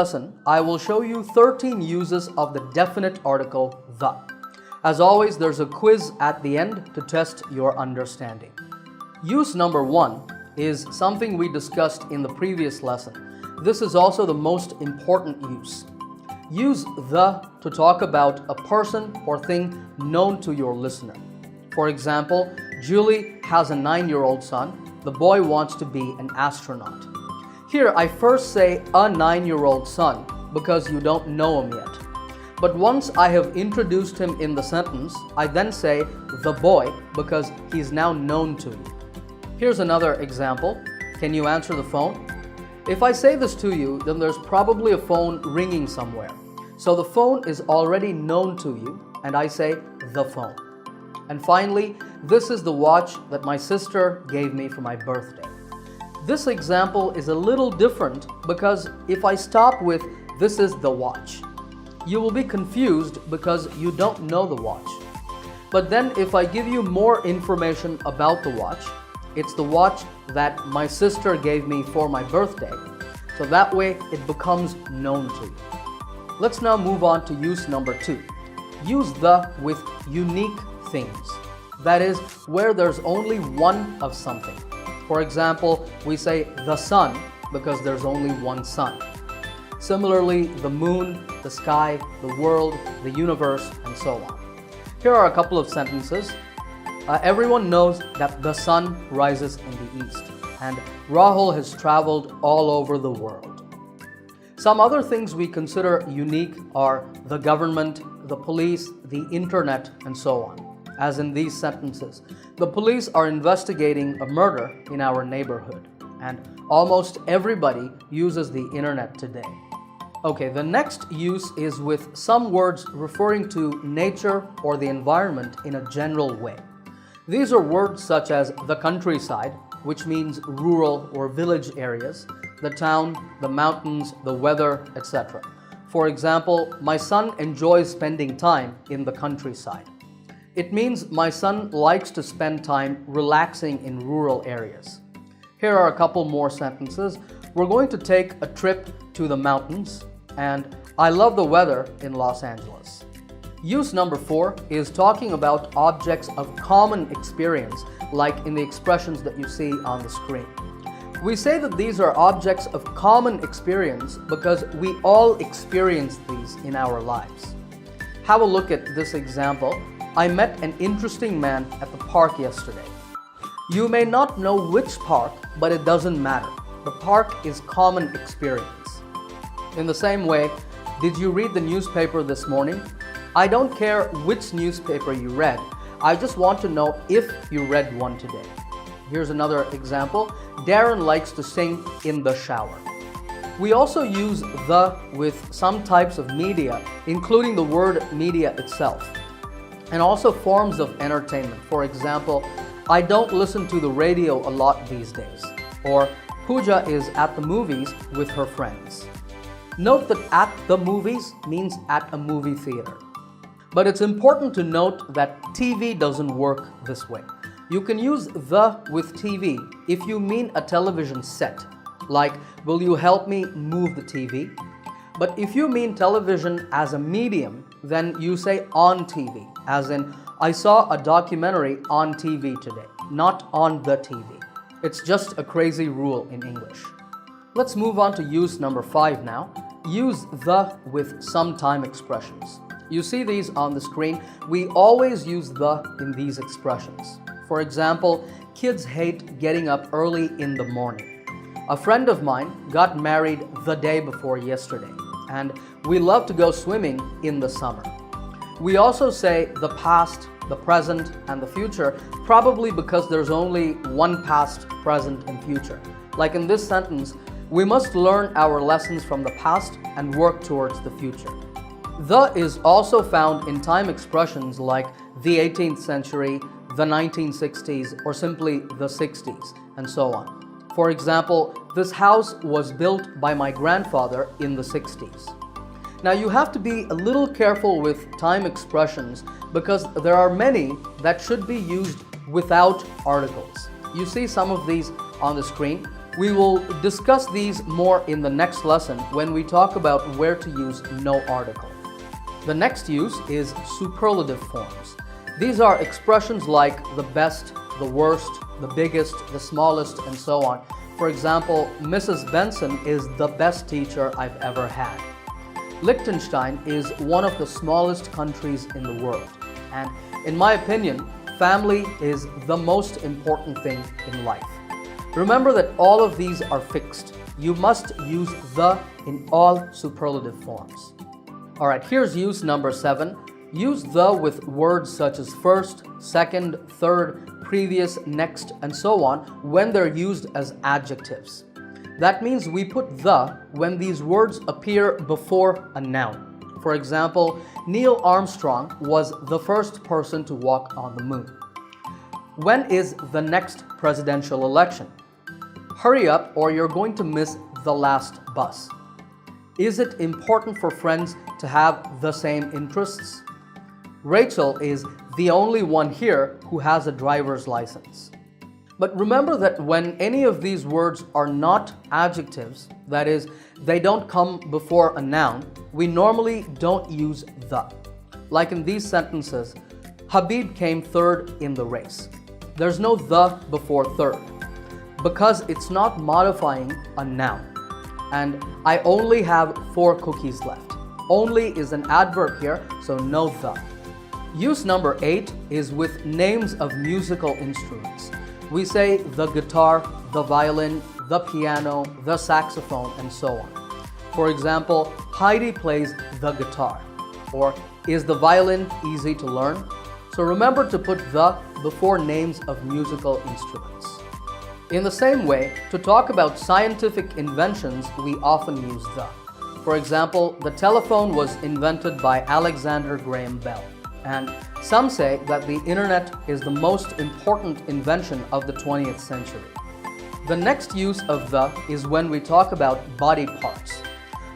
lesson, I will show you 13 uses of the definite article the. As always, there's a quiz at the end to test your understanding. Use number 1 is something we discussed in the previous lesson. This is also the most important use. Use the to talk about a person or thing known to your listener. For example, Julie has a 9-year-old son. The boy wants to be an astronaut. Here, I first say a 9-year-old son because you don't know him yet. But once I have introduced him in the sentence, I then say the boy because he's now known to you. Here's another example. Can you answer the phone? If I say this to you, then there's probably a phone ringing somewhere. So the phone is already known to you, and I say the phone. And finally, this is the watch that my sister gave me for my birthday. This example is a little different because if I stop with this is the watch, you will be confused because you don't know the watch. But then if I give you more information about the watch, it's the watch that my sister gave me for my birthday. So that way it becomes known to you. Let's now move on to use number 2. Use the with unique things. That is, where there's only one of something. For example, we say the sun because there's only one sun. Similarly, the moon, the sky, the world, the universe, and so on. Here are a couple of sentences. Everyone knows that the sun rises in the east, and Rahul has traveled all over the world. Some other things we consider unique are the government, the police, the internet, and so on. As in these sentences, the police are investigating a murder in our neighborhood, and almost everybody uses the internet today. Okay, the next use is with some words referring to nature or the environment in a general way. These are words such as the countryside, which means rural or village areas, the town, the mountains, the weather, etc. For example, my son enjoys spending time in the countryside. It means my son likes to spend time relaxing in rural areas. Here are a couple more sentences. We're going to take a trip to the mountains, and I love the weather in Los Angeles. Use number 4 is talking about objects of common experience, like in the expressions that you see on the screen. We say that these are objects of common experience because we all experience these in our lives. Have a look at this example. I met an interesting man at the park yesterday. You may not know which park, but it doesn't matter. The park is common experience. In the same way, did you read the newspaper this morning? I don't care which newspaper you read. I just want to know if you read one today. Here's another example. Darren likes to sing in the shower. We also use the with some types of media, including the word media itself, and also forms of entertainment. For example, I don't listen to the radio a lot these days. Or Pooja is at the movies with her friends. Note that at the movies means at a movie theater. But it's important to note that TV doesn't work this way. You can use the with TV if you mean a television set, like, will you help me move the TV? But if you mean television as a medium, then you say on TV, as in, I saw a documentary on TV today, not on the TV. It's just a crazy rule in English. Let's move on to use number 5 now. Use the with some time expressions. You see these on the screen. We always use the in these expressions. For example, kids hate getting up early in the morning. A friend of mine got married the day before yesterday, and we love to go swimming in the summer. We also say the past, the present, and the future, probably because there's only one past, present, and future. Like in this sentence, we must learn our lessons from the past and work towards the future. The is also found in time expressions like the 18th century, the 1960s, or simply the 60s, and so on. For example, this house was built by my grandfather in the 60s. Now you have to be a little careful with time expressions because there are many that should be used without articles. You see some of these on the screen. We will discuss these more in the next lesson when we talk about where to use no article. The next use is superlative forms. These are expressions like the best, the worst, the biggest, the smallest, and so on. For example, Mrs. Benson is the best teacher I've ever had. Liechtenstein is one of the smallest countries in the world. And in my opinion, family is the most important thing in life. Remember that all of these are fixed. You must use the in all superlative forms. Alright, here's use number 7. Use the with words such as first, second, third, previous, next, and so on when they're used as adjectives. That means we put the when these words appear before a noun. For example, Neil Armstrong was the first person to walk on the moon. When is the next presidential election? Hurry up or you're going to miss the last bus. Is it important for friends to have the same interests? Rachel is the only one here who has a driver's license. But remember that when any of these words are not adjectives, that is, they don't come before a noun, we normally don't use the. Like in these sentences, Habib came third in the race. There's no the before third, because it's not modifying a noun. And I only have 4 cookies left. Only is an adverb here, so no the. Use number 8 is with names of musical instruments. We say the guitar, the violin, the piano, the saxophone, and so on. For example, Heidi plays the guitar. Or, is the violin easy to learn? So remember to put the before names of musical instruments. In the same way, to talk about scientific inventions, we often use the. For example, the telephone was invented by Alexander Graham Bell. And some say that the internet is the most important invention of the 20th century. The next use of the is when we talk about body parts.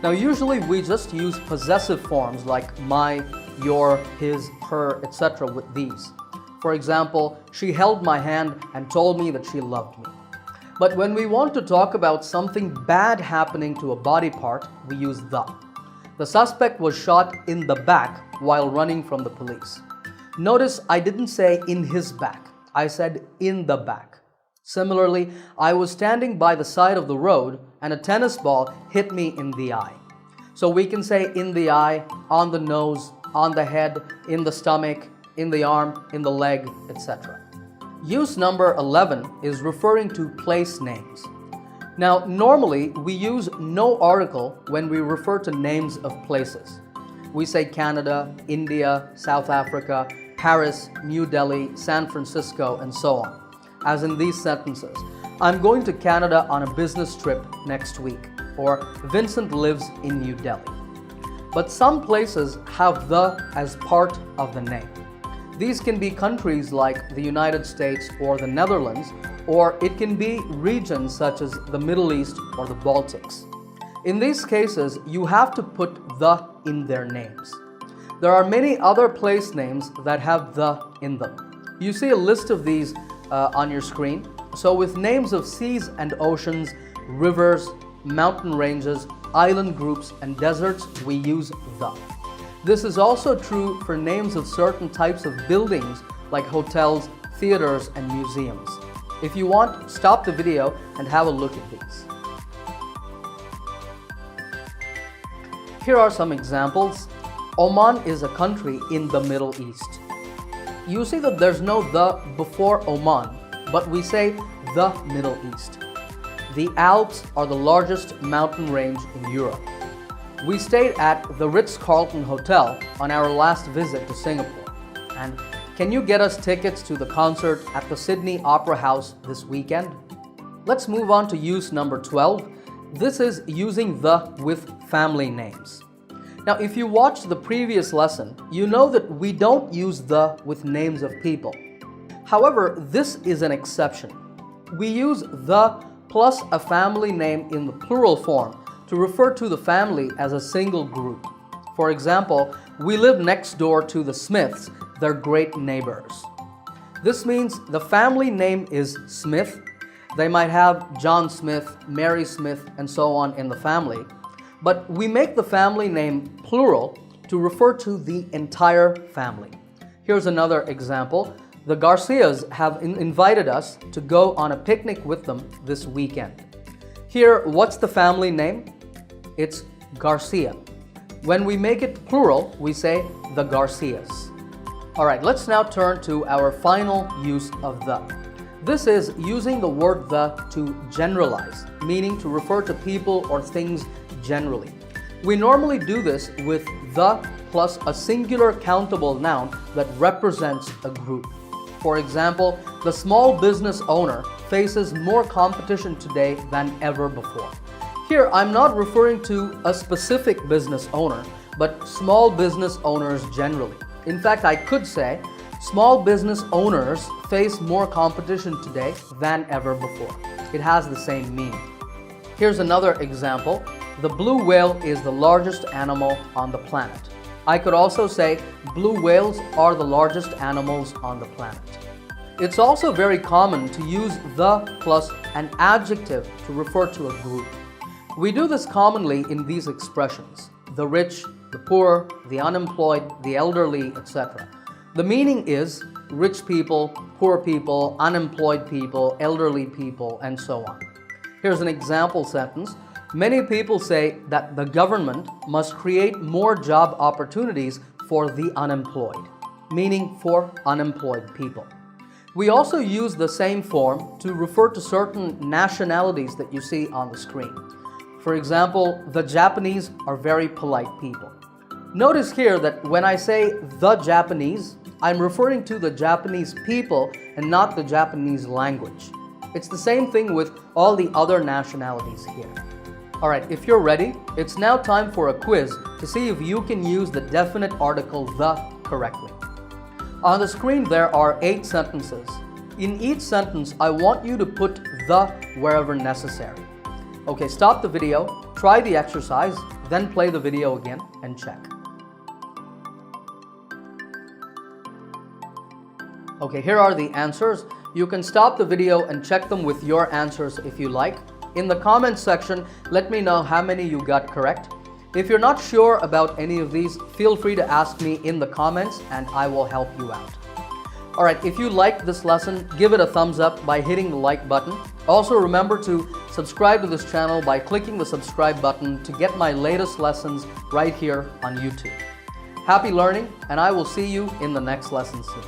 Now usually we just use possessive forms like my, your, his, her, etc. with these. For example, she held my hand and told me that she loved me. But when we want to talk about something bad happening to a body part, we use the. The suspect was shot in the back while running from the police. Notice I didn't say in his back, I said in the back. Similarly, I was standing by the side of the road and a tennis ball hit me in the eye. So we can say in the eye, on the nose, on the head, in the stomach, in the arm, in the leg, etc. Use number 11 is referring to place names. Now, normally we use no article when we refer to names of places. We say Canada, India, South Africa, Paris, New Delhi, San Francisco, and so on. As in these sentences, I'm going to Canada on a business trip next week, or Vincent lives in New Delhi. But some places have the as part of the name. These can be countries like the United States or the Netherlands, or it can be regions such as the Middle East or the Baltics. In these cases, you have to put the in their names. There are many other place names that have the in them. You see a list of these on your screen. So with names of seas and oceans, rivers, mountain ranges, island groups, and deserts, we use the. This is also true for names of certain types of buildings like hotels, theaters, and museums. If you want, stop the video and have a look at these. Here are some examples. Oman is a country in the Middle East. You see that there's no the before Oman, but we say the Middle East. The Alps are the largest mountain range in Europe. We stayed at the Ritz-Carlton Hotel on our last visit to Singapore. And can you get us tickets to the concert at the Sydney Opera House this weekend? Let's move on to use number 12. This is using the with family names. Now, if you watched the previous lesson, you know that we don't use the with names of people. However, this is an exception. We use the plus a family name in the plural form to refer to the family as a single group. For example, we live next door to the Smiths, they're great neighbors. This means the family name is Smith, They might have John Smith, Mary Smith, and so on in the family. But we make the family name plural to refer to the entire family. Here's another example. The Garcias have invited us to go on a picnic with them this weekend. Here, what's the family name? It's Garcia. When we make it plural, we say the Garcias. All right, let's now turn to our final use of the. This is using the word the to generalize, meaning to refer to people or things generally. We normally do this with the plus a singular countable noun that represents a group. For example, the small business owner faces more competition today than ever before. Here, I'm not referring to a specific business owner, but small business owners generally. In fact, I could say, small business owners face more competition today than ever before. It has the same meaning. Here's another example. The blue whale is the largest animal on the planet. I could also say, blue whales are the largest animals on the planet. It's also very common to use the plus an adjective to refer to a group. We do this commonly in these expressions: the rich, the poor, the unemployed, the elderly, etc. The meaning is rich people, poor people, unemployed people, elderly people, and so on. Here's an example sentence. Many people say that the government must create more job opportunities for the unemployed, meaning for unemployed people. We also use the same form to refer to certain nationalities that you see on the screen. For example, the Japanese are very polite people. Notice here that when I say the Japanese, I'm referring to the Japanese people and not the Japanese language. It's the same thing with all the other nationalities here. Alright, if you're ready, it's now time for a quiz to see if you can use the definite article the correctly. On the screen there are 8 sentences. In each sentence, I want you to put the wherever necessary. Okay, stop the video, try the exercise, then play the video again and check. Okay, here are the answers. You can stop the video and check them with your answers if you like. In the comments section, let me know how many you got correct. If you're not sure about any of these, feel free to ask me in the comments and I will help you out. Alright, if you liked this lesson, give it a thumbs up by hitting the like button. Also remember to subscribe to this channel by clicking the subscribe button to get my latest lessons right here on YouTube. Happy learning, and I will see you in the next lesson soon.